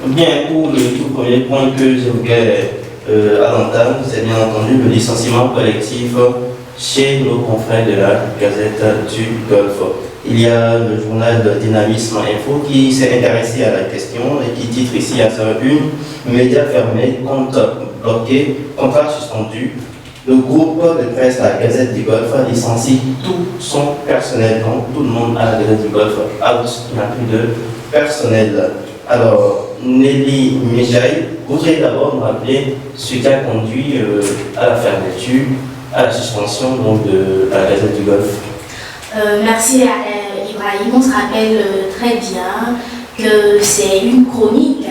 Bien, pour le tout premier point que j'évoquais à l'entame, c'est bien entendu le licenciement collectif chez nos confrères de la Gazette du Golfe. Il y a le journal Dynamisme Info qui s'est intéressé à la question et qui titre ici à sa une: médias fermés, compte bloqué, contrat suspendu. Le groupe de presse La Gazette du Golfe licencie tout son personnel. Donc tout le monde à la Gazette du Golfe out, il n'y a plus de personnel. Alors, Nelly Mijaï, voudrait d'abord nous rappeler ce qui a conduit à la fermeture, à la suspension donc, de la Gazette du Golfe. Merci à Ibrahim. On se rappelle très bien que c'est une chronique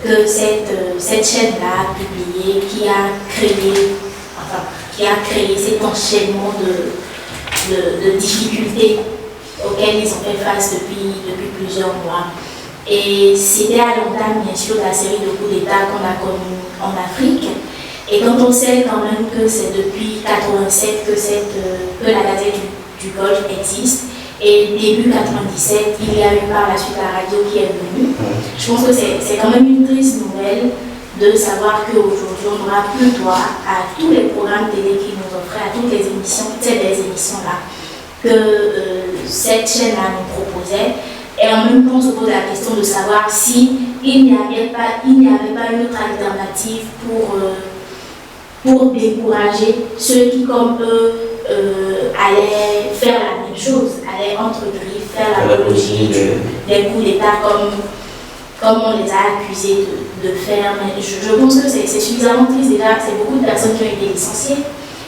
que cette chaîne-là a publiée qui a créé cet enchaînement de difficultés auxquelles ils ont fait face depuis plusieurs mois. Et c'était à l'entame, bien sûr, de la série de coups d'État qu'on a connus en Afrique. Et quand on sait quand même que c'est depuis 1987 que la Gazette du Golfe existe, et début 1997, il y a eu par la suite la radio qui est venue. Je pense que c'est quand même une triste nouvelle de savoir qu'aujourd'hui, on n'aura plus droit à tous les programmes télé qui nous offraient, à toutes les émissions, toutes les émissions-là que cette chaîne-là nous proposait. Et en même temps, on se pose la question de savoir si il n'y avait pas une autre alternative pour décourager ceux qui, comme eux, allaient faire la même chose, allaient entretenir, faire l'apologie des coups d'État comme on les a accusés de faire. Mais je pense que c'est suffisamment triste déjà. C'est beaucoup de personnes qui ont été licenciées,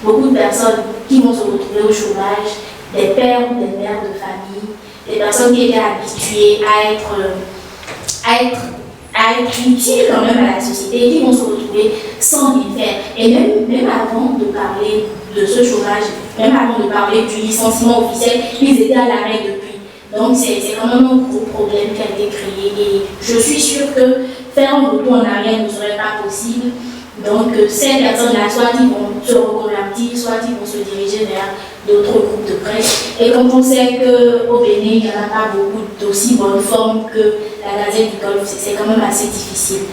beaucoup de personnes qui vont se retrouver au chômage, des pères ou des mères de famille, des personnes qui étaient habituées à être utiles quand même à la société et qui vont se retrouver sans rien faire. Et même avant de parler de ce chômage, même avant de parler du licenciement officiel, ils étaient à l'arrêt depuis. Donc c'est quand même un gros problème qui a été créé et je suis sûre que faire un retour en arrière ne serait pas possible. Donc ces personnes-là, soit ils vont se reconvertir, soit ils vont se diriger vers d'autres groupes de presse. Et quand on sait qu'au Bénin, il n'y en a pas beaucoup d'aussi bonne forme que la Gazette du Golfe, c'est quand même assez difficile.